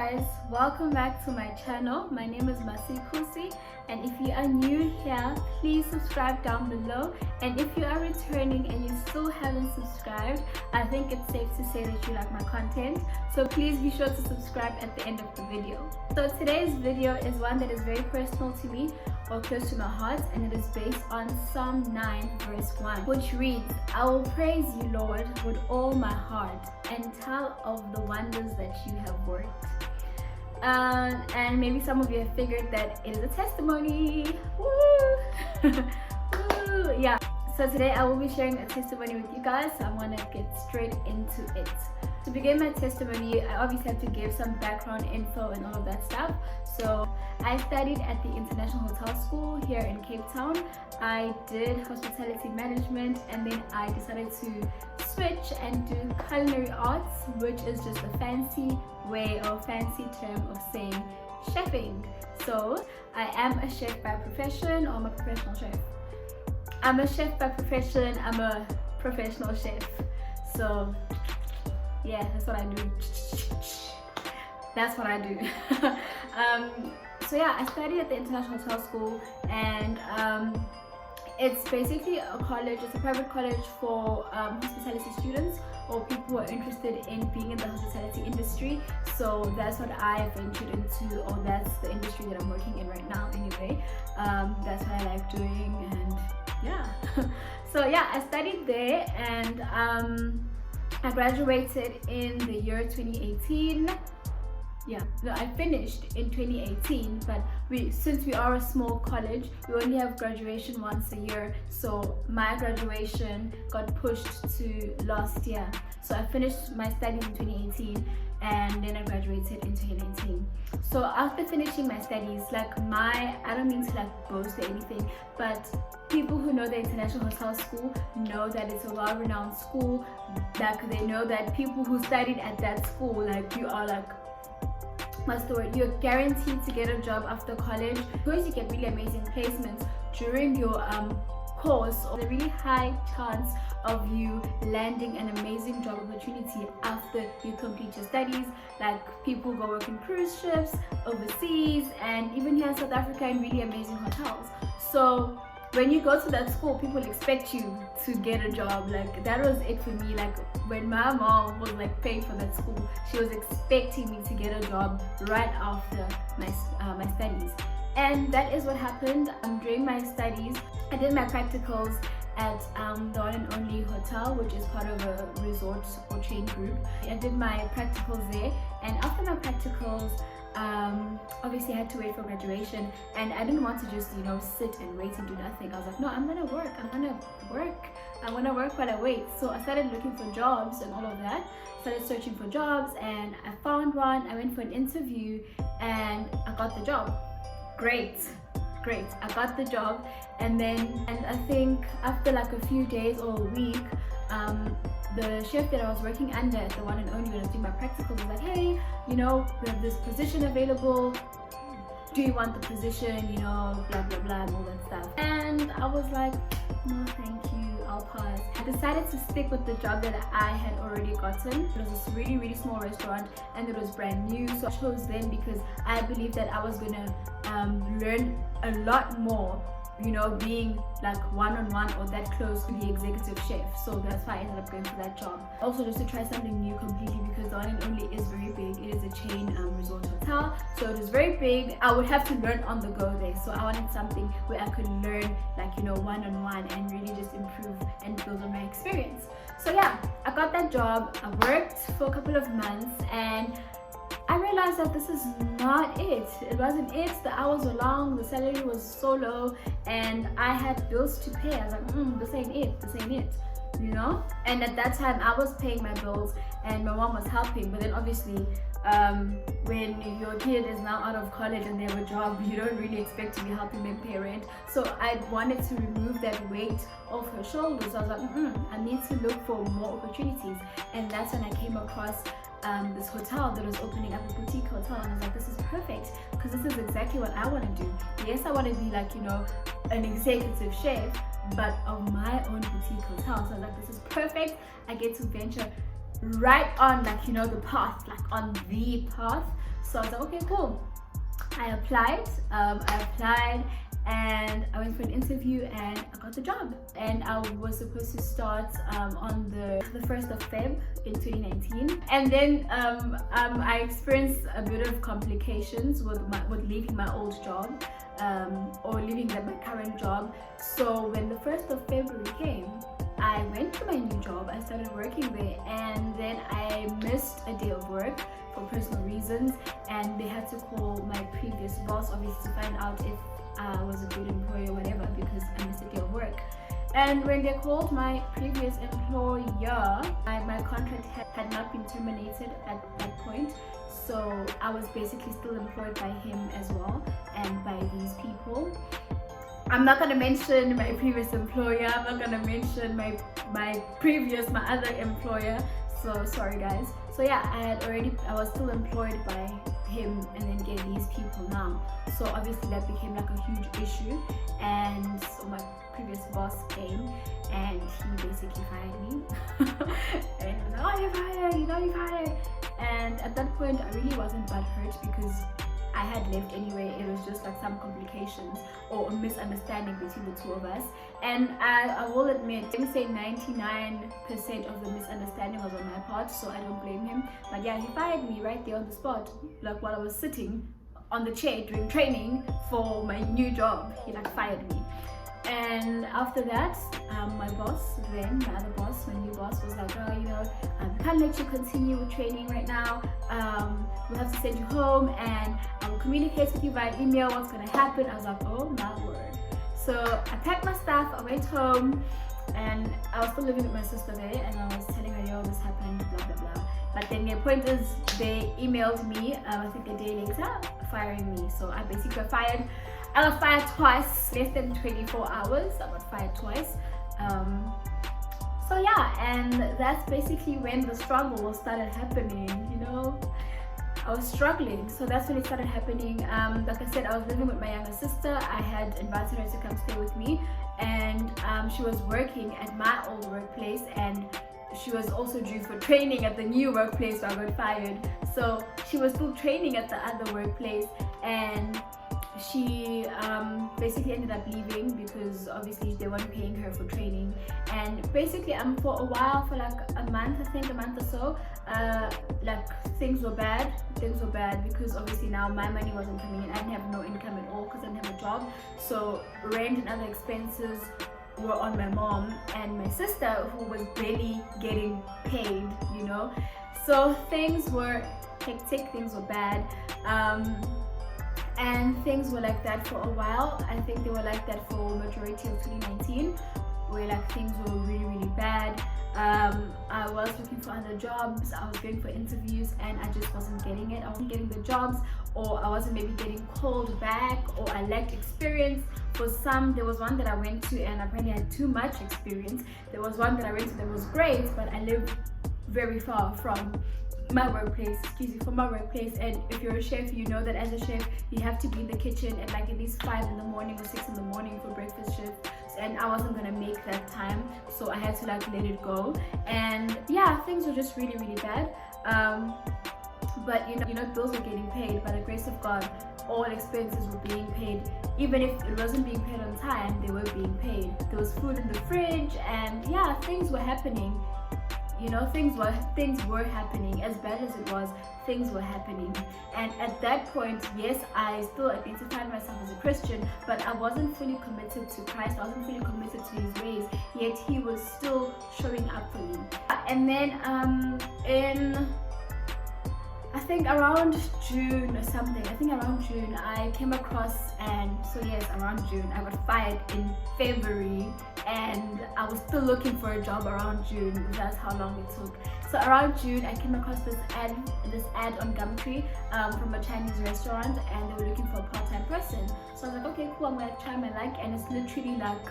guys, welcome back to my channel. My name is Masikusi, and if you are new here, please subscribe down below. And if you are returning and you still haven't subscribed, I think it's safe to say that you like my content, so please be sure to subscribe at the end of the video. So today's video is one that is very personal to me, or close to my heart, and it is based on Psalm 9 verse 1, which reads, "I will praise you, Lord, with all my heart and tell of the wonders that you have worked." And maybe some of you have figured that it is a testimony. Woo! Woo! Yeah, so today I will be sharing a testimony with you guys, so I'm gonna get straight into it. To begin my testimony, I obviously have to give some background info and all of that stuff. So I studied at the International Hotel School here in Cape Town. I did hospitality management, and then I decided to switch and do culinary arts, which is just a fancy way or fancy term of saying chefing. So I am a chef by profession, or I'm a professional chef. I'm a chef by profession, I'm a professional chef. So yeah, that's what I do. That's what I do. So yeah, I studied at the International Hotel School, and it's basically a college. It's a private college for hospitality students or people who are interested in being in the hospitality industry. So that's what I ventured into, or that's the industry that I'm working in right now anyway. That's what I like doing, and yeah. So yeah, I studied there, and I graduated in the year 2018. Yeah, no, I finished in 2018, but since we are a small college, we only have graduation once a year. So my graduation got pushed to last year. So I finished my studies in 2018, and then I graduated in 2019. So after finishing my studies, I don't mean to boast or anything, but people who know the International Hotel School know that it's a well-renowned school. They know that people who studied at that school, you are what's the word? You're guaranteed to get a job after college, because you get really amazing placements during your course, or a really high chance of you landing an amazing job opportunity after you complete your studies. People go work in cruise ships overseas, and even here in South Africa in really amazing hotels. So when you go to that school, people expect you to get a job. That was it for me. When my mom was paying for that school, she was expecting me to get a job right after my studies, and that is what happened. During my studies, I did my practicals at the One and Only Hotel, which is part of a resort or chain group. I did my practicals there, and after my practicals, obviously I had to wait for graduation, and I didn't want to just sit and wait and do nothing. I was like, no, I'm gonna work while I wait. So I started looking for jobs and all of that, started searching for jobs, and I found one. I went for an interview and I got the job. Great, I got the job. And I think after a few days or a week, the chef that I was working under at the One and Only when I was doing my practical was like, hey, we have this position available, do you want the position, blah blah blah and all that stuff. And I was like, no thank you, I'll pass. I decided to stick with the job that I had already gotten. It was this really, really small restaurant, and it was brand new, so I chose them because I believed that I was gonna learn a lot more, being one-on-one or that close to the executive chef. So that's why I ended up going for that job. Also, just to try something new completely, because the One and Only is very big. It is a chain resort hotel, so it is very big. I would have to learn on the go there, so I wanted something where I could learn one-on-one and really just improve and build on my experience. So yeah, I got that job. I worked for a couple of months, and I realized that this is not it. It wasn't it. The hours were long, the salary was so low, and I had bills to pay. I was like, this ain't it, And at that time, I was paying my bills and my mom was helping. But then obviously, when your kid is now out of college and they have a job, you don't really expect to be helping them pay rent. So I wanted to remove that weight off her shoulders. So I was like, I need to look for more opportunities. And that's when I came across this hotel that was opening up, a boutique hotel, and I was like, this is perfect, because this is exactly what I want to do. Yes, I want to be an executive chef, but of my own boutique hotel. So I was like, this is perfect. I get to venture right on the path, on the path. So I was like, okay, cool. I applied and I went for an interview and I got the job. And I was supposed to start on the 1st of Feb in 2019. And then I experienced a bit of complications with leaving my old job or leaving my current job. So when the 1st of February came, I went to my new job. I started working there, and then I missed a day of work for personal reasons, and they had to call my previous boss, obviously, to find out if I was a good employee or whatever, because I missed a day of work. And when they called my previous employer, my contract had not been terminated at that point, so I was basically still employed by him as well and by these people. I'm not gonna mention my previous employer. I'm not gonna mention my other employer. So sorry guys. So yeah, I was still employed by him and then get these people now. So obviously that became like a huge issue. And so my previous boss came and he basically fired me. And he was like, oh, you're fired, you're fired. And at that point I really wasn't that hurt because I had left anyway. It was just like some complications or a misunderstanding between the two of us. And I will admit, I would say 99% of the misunderstanding was on my part, so I don't blame him. But yeah, he fired me right there on the spot, like while I was sitting on the chair doing training for my new job. He like fired me. And after that, my boss, then my other boss, my new boss, was like, oh, we can't let you continue with training right now. We'll have to send you home and I will communicate with you via email what's gonna happen. I was like, oh my word. So I packed my stuff, I went home, and I was still living with my sister there, and I was telling her, yo, this happened, blah blah blah. But then the point is, they emailed me, I think a day later, firing me. So I basically got fired. I got fired twice, less than 24 hours. I got fired twice. So yeah, and that's basically when the struggle started happening, I was struggling. So that's when it started happening. Like I said, I was living with my younger sister. I had invited her to come stay with me, and she was working at my old workplace, and she was also due for training at the new workplace where I got fired. So she was still training at the other workplace, and she basically ended up leaving because obviously they weren't paying her for training. And basically for a while, for like a month or so, like things were bad because obviously now my money wasn't coming in. I didn't have no income at all because I didn't have a job, so rent and other expenses were on my mom and my sister, who was barely getting paid, so things were hectic, things were bad. And things were like that for a while. I think they were like that for majority of 2019, where like things were really, really bad. I was looking for other jobs, I was going for interviews, and I just wasn't getting it. I wasn't getting the jobs, or I wasn't maybe getting called back, or I lacked experience. For some, there was one that I went to and apparently I had too much experience. There was one that I went to that was great, but I lived very far from my workplace, and if you're a chef, you know that as a chef you have to be in the kitchen at like at least 5 in the morning or 6 in the morning for breakfast shift, and I wasn't gonna make that time, so I had to like let it go. And yeah, things were just really, really bad. But bills were getting paid by the grace of God. All expenses were being paid. Even if it wasn't being paid on time, they were being paid. There was food in the fridge, and yeah, things were happening. Things were happening. As bad as it was, things were happening. And at that point, yes, I still identified myself as a Christian, but I wasn't fully committed to Christ. I wasn't fully committed to his ways, yet he was still showing up for me. And then I think around June or something, I came across, and so yes, around June, I got fired in February, and I was still looking for a job around June. That's how long it took. So around June, I came across this ad on Gumtree from a Chinese restaurant, and they were looking for a part-time person. So I was like, okay, cool, I'm gonna try my luck. And it's literally like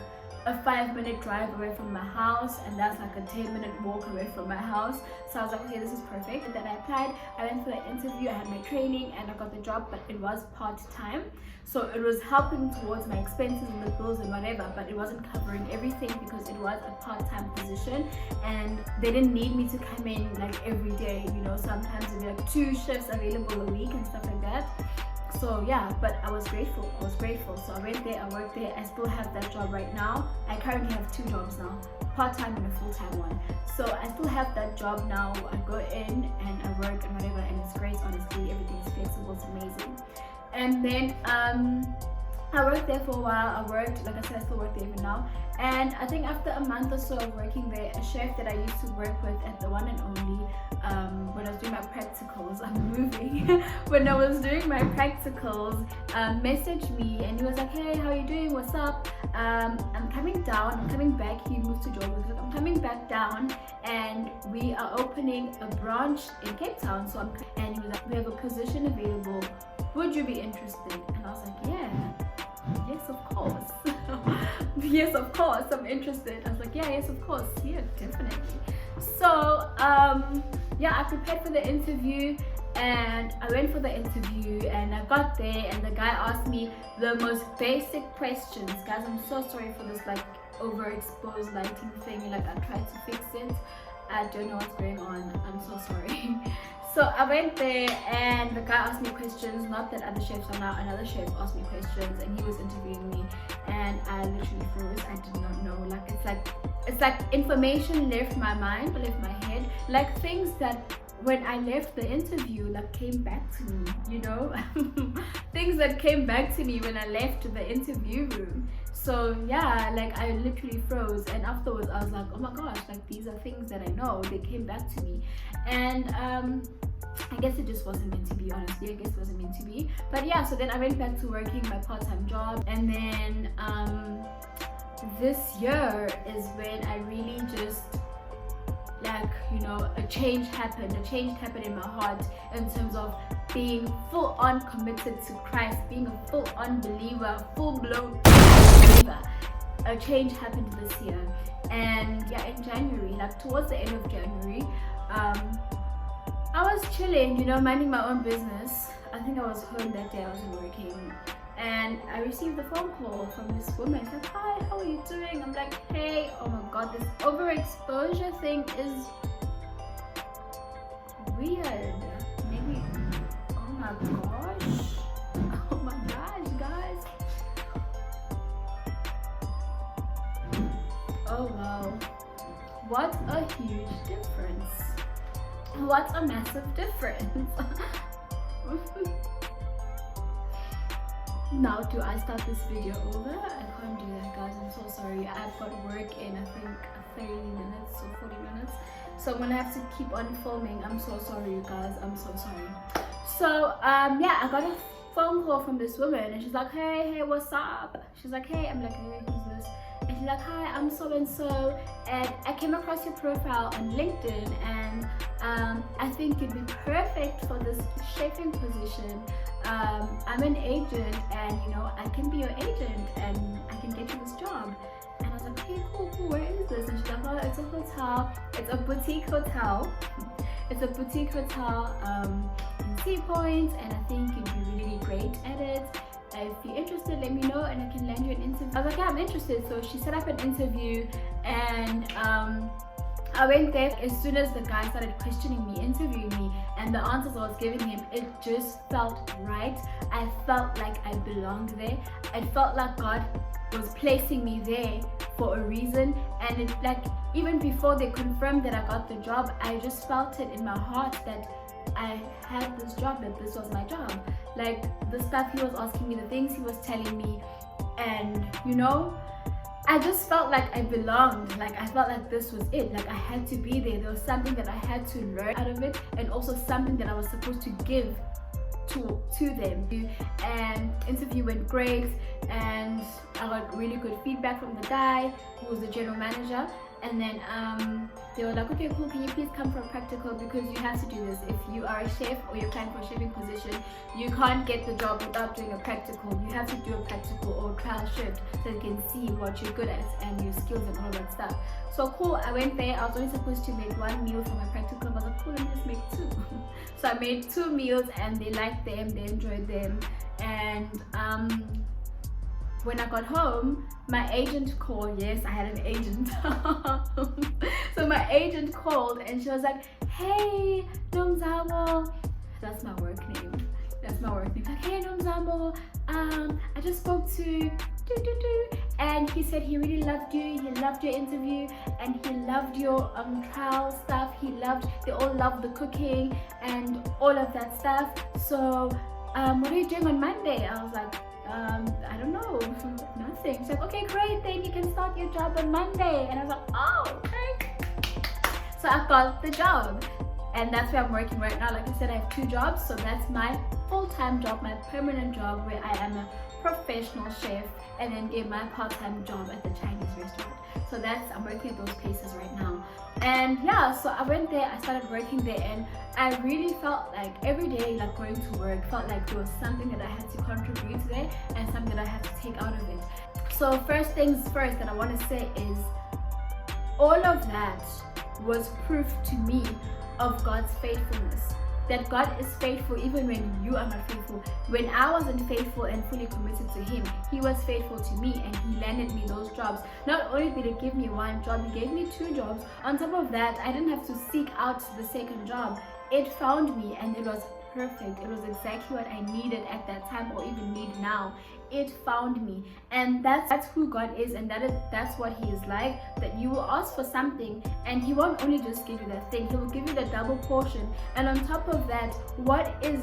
a 5-minute drive away from my house, and that's like a 10-minute walk away from my house. So I was like, okay, this is perfect. And then I applied, I went for the interview, I had my training, and I got the job, but it was part-time. So it was helping towards my expenses and the bills and whatever, but it wasn't covering everything because it was a part-time position, and they didn't need me to come in like every day, you know. Sometimes there'd be like 2 shifts available a week and stuff like that. So yeah, but I was grateful. So I went there, I worked there. I still have that job right now. I currently have 2 jobs now, part-time and a full-time one. So I still have that job now. I go in and I work and whatever, and it's great, honestly. Everything's flexible, it's amazing. And then I worked there for a while. I worked, like I said, I still work there even now. And I think after a month or so of working there, a chef that I used to work with at the One and Only, when I was doing my practicals, I'm moving. When I was doing my practicals, messaged me and he was like, hey, how are you doing? What's up? I'm coming down. I'm coming back. He moved to Joburg. Like, I'm coming back down, and we are opening a branch in Cape Town. And he was like, we have a position available. Would you be interested? And I was like, yeah. Yes, of course. Yes, of course, I'm interested. I was like, yeah, yes, of course. Yeah, definitely. So, yeah, I prepared for the interview, and I went for the interview, and I got there, and the guy asked me the most basic questions. Guys, I'm so sorry for this like overexposed lighting thing. Like, I tried to fix it. I don't know what's going on. I'm so sorry. So I went there, and the guy asked me questions. Not that other chefs are now. Another chef asked me questions, and he was interviewing me, and I literally froze. I did not know. Like, it's like information left my mind, left my head. Like, things that when I left the interview, like, came back to me, you know. Things that came back to me when I left the interview room. So yeah, like, I literally froze, and afterwards I was like, oh my gosh, like, these are things that I know. They came back to me, and I guess it just wasn't meant to be, honestly. I guess it wasn't meant to be. But yeah, so then I went back to working my part-time job, and then this year is when I really just, like, you know, a change happened in my heart in terms of being full-on committed to Christ, being a full-on believer, full-blown believer. A change happened this year, and yeah, in January, like towards the end of January, I was chilling, you know, minding my own business. I think I was home that day, I wasn't working, and I received a phone call from this woman. She's like, hi, how are you doing? I'm like, hey, oh my god, this overexposure thing is weird. Maybe, oh my gosh, guys. Oh wow, what a huge difference. What a massive difference. Now, do I start this video over? I can't do that, guys. I'm so sorry. I've got work in, I think, 30 minutes or 40 minutes. So I'm gonna have to keep on filming. I'm so sorry, you guys. I'm so sorry. So, yeah, I got a phone call from this woman, and she's like, hey, what's up? She's like, hey. I'm like, hey, who's this? And she's like, hi, I'm so-and-so, and I came across your profile on LinkedIn, and I think you'd be perfect for this chefing position. I'm an agent, and you know, I can be your agent, and I can get you this job. And I was like, okay, cool, where is this? And she's like, oh, it's a hotel, it's a boutique hotel. It's a boutique hotel in Sea Point, and I think you'd be really great at it. If you're interested, let me know, and I can land you an interview. I was like, yeah, I'm interested. So she set up an interview, and I went there. As soon as the guy started questioning me, interviewing me, and the answers I was giving him, it just felt right. I felt like I belonged there. I felt like God was placing me there for a reason, and it, like, even before they confirmed that I got the job, I just felt it in my heart that I had this job, that this was my job. Like, the stuff he was asking me, the things he was telling me, and you know, I just felt like I belonged. Like, I felt like this was it. Like, I had to be there. There was something that I had to learn out of it, and also something that I was supposed to give to them. And interview went great, and I got really good feedback from the guy who was the general manager. and then they were like, okay, cool, can you please come for a practical, because you have to do this. If you are a chef or you're applying for a chefing position, you can't get the job without doing a practical. You have to do a practical or trial shift so you can see what you're good at and your skills and all that stuff. So cool, I went there. I was only supposed to make 1 meal for my practical. I was like, cool, let me just make 2. So I made 2 meals and they liked them, they enjoyed them. And when I got home, my agent called. Yes, I had an agent. So my agent called and she was like, hey, Nomzamo. That's my work name. Like, hey, Nomzamo, I just spoke to and he said he really loved you. He loved your interview and he loved your trial stuff. They all loved the cooking and all of that stuff. So what are you doing on Monday? I was like, I don't know, nothing. She's like, okay, great, then you can start your job on Monday. And I was like, oh, okay. So I got the job, and that's where I'm working right now. Like I said, I have 2 jobs. So that's my full-time job, my permanent job, where I am a professional chef, and then get my part-time job at the Chinese restaurant. So I'm working at those places right now. And yeah, so I went there, I started working there, and I really felt like every day, like going to work, felt like there was something that I had to contribute to there and something that I had to take out of it. So first things first that I want to say is all of that was proof to me of God's faithfulness. That God is faithful even when you are not faithful. When I wasn't faithful and fully committed to Him, He was faithful to me and He landed me those jobs. Not only did He give me 1 job, He gave me 2 jobs. On top of that, I didn't have to seek out the second job. It found me and it was perfect. It was exactly what I needed at that time, or even need now. It found me, and that's who God is, and that's what He is like. That you will ask for something and He won't only just give you that thing, He will give you the double portion. And on top of that, what is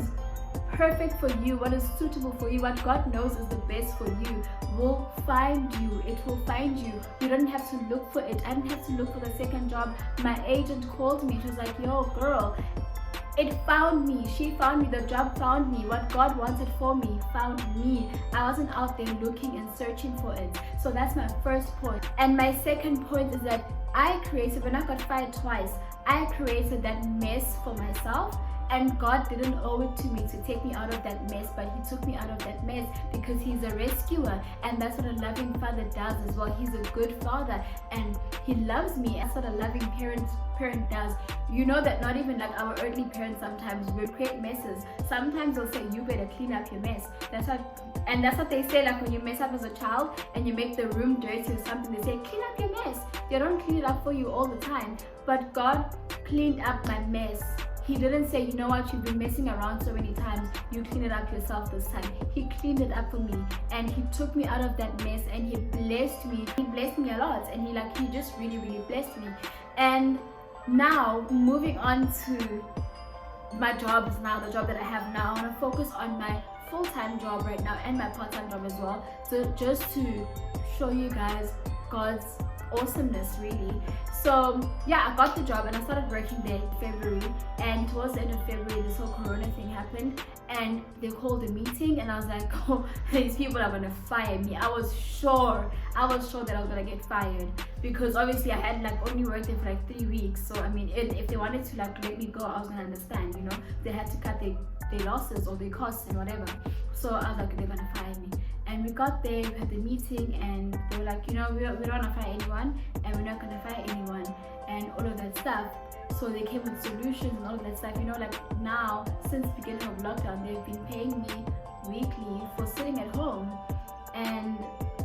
perfect for you, what is suitable for you, what God knows is the best for you, will find you. It will find you. You don't have to look for it. I didn't have to look for the second job. My agent called me. She was like, yo girl, it found me. She found me. The job found me. What God wanted for me found me. I wasn't out there looking and searching for it. So that's my first point. And my second point is that when I got fired twice, I created that mess for myself. And God didn't owe it to me to take me out of that mess, but He took me out of that mess because He's a rescuer, and that's what a loving father does as well. He's a good father and He loves me. That's what a loving parent does. You know that not even like our earthly parents sometimes will create messes. Sometimes they'll say, you better clean up your mess. That's what they say, like when you mess up as a child and you make the room dirty or something, they say, clean up your mess. They don't clean it up for you all the time, but God cleaned up my mess. He didn't say, you know what, you've been messing around so many times, you clean it up yourself this time. He cleaned it up for me and He took me out of that mess and He blessed me. He blessed me a lot, and He just really, really blessed me. And now, moving on to my jobs now, the job that I have now, I want to focus on my full-time job right now and my part-time job as well. So just to show you guys God's awesomeness, really. So yeah, I got the job and I started working there in February, and towards the end of February this whole corona thing happened and they called a meeting, and I was like, oh, these people are gonna fire me. I was sure that I was gonna get fired, because obviously I had like only worked there for like 3 weeks. So I mean, if they wanted to like let me go, I was gonna understand, you know, they had to cut their losses or their costs and whatever. So I was like, they're gonna fire me. And we got there, we had the meeting, and they were like, you know, we don't want to fire anyone, and we're not going to fire anyone, and all of that stuff. So they came with solutions and all of that stuff. You know, like now, since the beginning of lockdown, they've been paying me weekly for sitting at home. And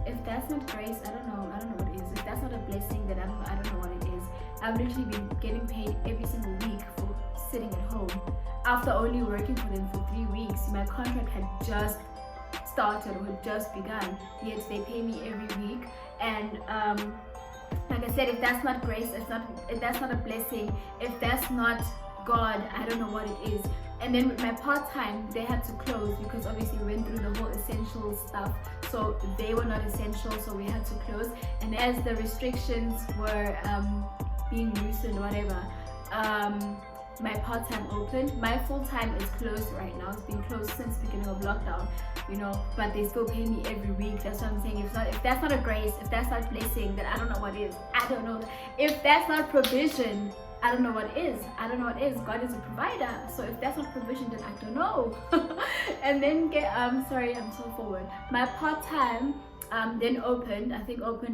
if that's not grace, I don't know what it is. If that's not a blessing, then I don't know what it is. I've literally been getting paid every single week for sitting at home. After only working for them for 3 weeks, my contract had just started or had just begun, yet they pay me every week. And like I said, if that's not grace, if that's not a blessing, if that's not God, I don't know what it is. And then with my part-time, they had to close because obviously we went through the whole essential stuff, so they were not essential, so we had to close. And as the restrictions were being loosened, whatever, my part-time opened. My full-time is closed right now. It's been closed since the beginning of lockdown, you know, but they still pay me every week. That's what I'm saying. If that's not a grace, if that's not blessing, then I don't know what is. I I don't know. If that's not provision, I don't know what is. I don't know what is. God is a provider. So if that's not provision, then I don't know. And then sorry, I'm so forward. My part-time then opened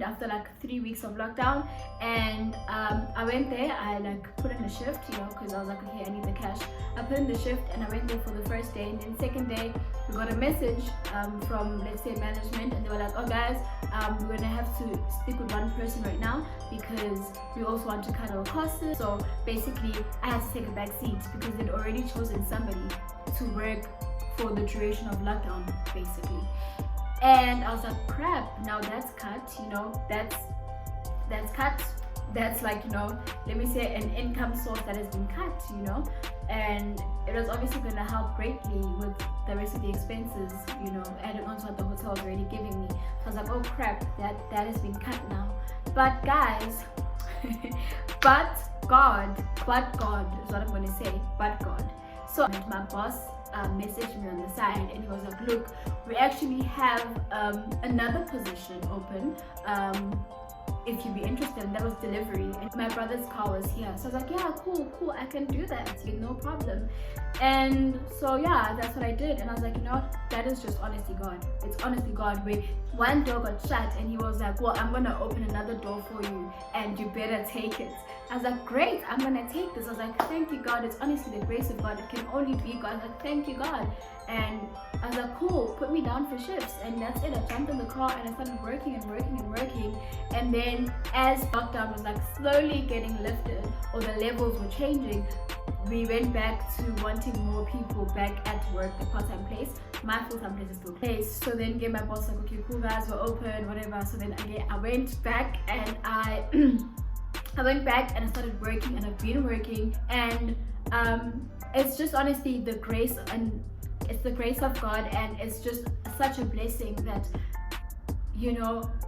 after like 3 weeks of lockdown, and I went there. I like put in a shift, because I was like, okay, I need the cash. I put in the shift and I went there for the first day, and then second day we got a message from, let's say, management, and they were like, oh guys, we're gonna have to stick with one person right now because we also want to cut our costs. So basically I had to take a back seat because they'd already chosen somebody to work for the duration of lockdown, basically. And I was like, crap, now that's cut, that's cut. That's like, let me say an income source that has been cut, and it was obviously going to help greatly with the rest of the expenses, adding on to what the hotel was already giving me. So I was like, oh crap, that has been cut now. But guys, but God is what I'm going to say, but God. So my boss messaged me on the side, and he was like, look, we actually have another position open, if you'd be interested. And that was delivery, and my brother's car was here. So I was like, yeah, cool, I can do that, no problem. And so yeah, that's what I did. And I was like, that is just honestly God. It's honestly God. Where one door got shut and he was like, well, I'm gonna open another door for you and you better take it. I was like, great, I'm gonna take this. I was like, thank you God. It's honestly the grace of God. It can only be God. I was like, thank you God. And I was like, cool, put me down for shifts. And that's it. I jumped in the car and I started working. And then as lockdown was like slowly getting lifted, or the levels were changing, we went back to wanting more people back at work, the part-time place. My full-time place is still closed. So then again, my boss was like, okay, cool guys, we're open, whatever. So then again, I went back and I went back and I started working, and I've been working, and it's just honestly the grace, and it's the grace of God, and it's just such a blessing that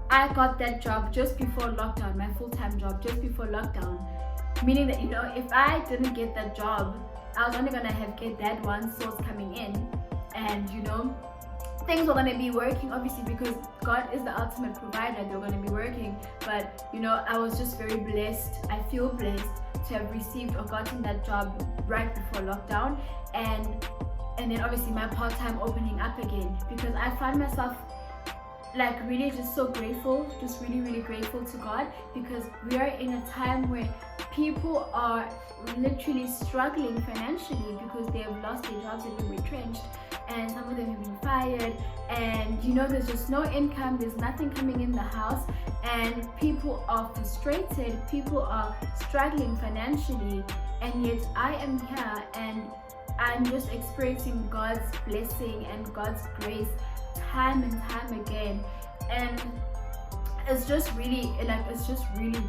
I got that job just before lockdown, my full-time job just before lockdown, meaning that if I didn't get that job, I was only gonna get that one source coming in, and things were gonna be working, obviously, because God is the ultimate provider. They're gonna be working, but I was just very blessed. I feel blessed to have received or gotten that job right before lockdown, and then obviously my part-time opening up again, because I find myself like really just so grateful, just really grateful to God, because we are in a time where people are literally struggling financially because they have lost their jobs, they've been retrenched, and some of them have been fired, and there's just no income, there's nothing coming in the house, and people are frustrated, people are struggling financially, and yet I am here and I'm just experiencing God's blessing and God's grace time and time again, and it's just really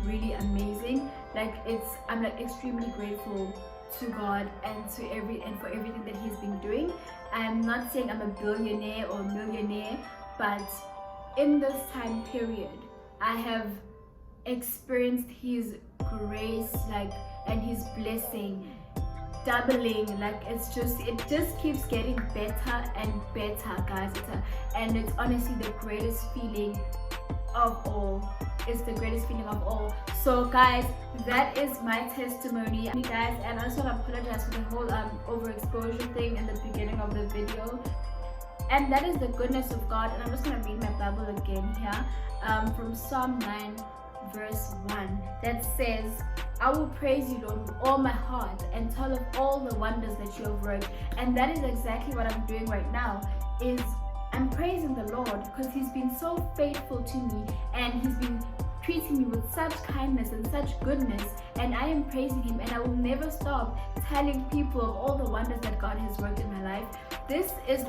really amazing. I'm extremely grateful to God and for everything that He's been doing. I'm not saying I'm a billionaire or millionaire, but in this time period I have experienced His grace and His blessing doubling. It just keeps getting better and better, guys. And it's honestly the greatest feeling of all. It's the greatest feeling of all. So guys, that is my testimony, guys, and I just want to apologize for the whole overexposure thing in the beginning of the video. And that is the goodness of God. And I'm just going to read my Bible again here, from Psalm 9 verse 1, that says, I will praise you, Lord, with all my heart and tell of all the wonders that you have worked. And that is exactly what I'm doing right now, is I'm praising the Lord, because He's been so faithful to me, and He's been treating me with such kindness and such goodness, and I am praising Him, and I will never stop telling people of all the wonders that God has worked in my life. This is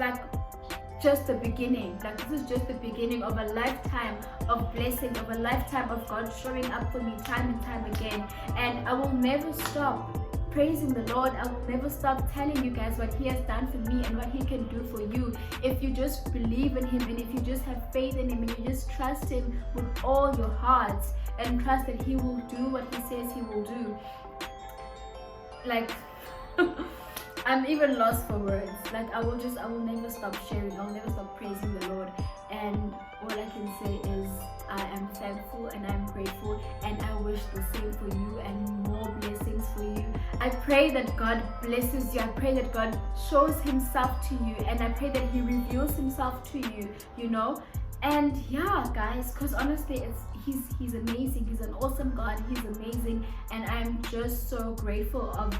just the beginning. This is just the beginning of a lifetime of blessing, of a lifetime of God showing up for me time and time again. And I will never stop praising the Lord. I will never stop telling you guys what He has done for me and what He can do for you. If you just believe in Him, and if you just have faith in Him, and you just trust Him with all your heart, and trust that He will do what He says He will do. I'm even lost for words. I will never stop sharing. I'll never stop praising the Lord. and all I can say is I am thankful and I'm grateful, and I wish the same for you and more blessings for you. I pray that God blesses you. I pray that God shows himself to you, and I pray that he reveals himself to you, you know. And yeah, guys, because honestly, he's amazing. He's an awesome God. He's amazing, and I'm just so grateful of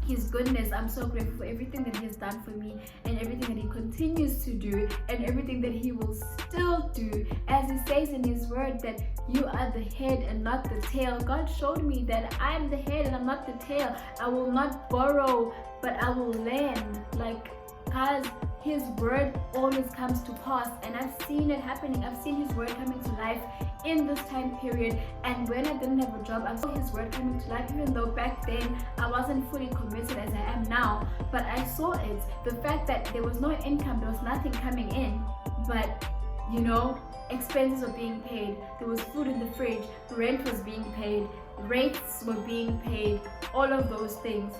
his goodness. I'm so grateful for everything that he has done for me, and everything that he continues to do, and everything that he will still do. As he says in his word that you are the head and not the tail. God showed me that I'm the head and I'm not the tail. I will not borrow, but I will lend. Like, guys, his word always comes to pass, and I've seen it happening. I've seen his word coming to life in this time period. And when I didn't have a job, I saw his word coming to life, even though back then I wasn't fully committed as I am now. But I saw it. The fact that there was no income, there was nothing coming in, but you know, expenses were being paid, there was food in the fridge, rent was being paid, rates were being paid, all of those things.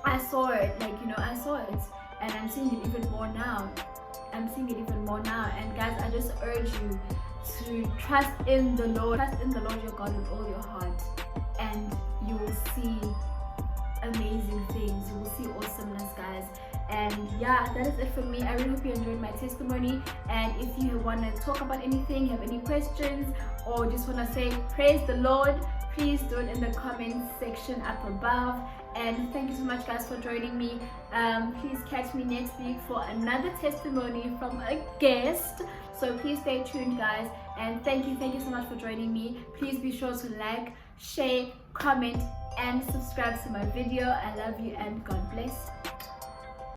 I saw it, like, you know, I saw it, and I'm seeing it even more now. I'm seeing it even more now. And guys, I just urge you to trust in the Lord. Trust in the Lord your God with all your heart, and you will see amazing things. You will see awesomeness, guys. And yeah, that is it for me. I really hope you enjoyed my testimony. And if you want to talk about anything, have any questions, or just want to say praise the Lord, please do it in the comment section up above. And thank you so much, guys, for joining me. Please catch me next week for another testimony from a guest. So please stay tuned, guys. And thank you so much for joining me. Please be sure to like, share, comment, and subscribe to my video. I love you, and God bless.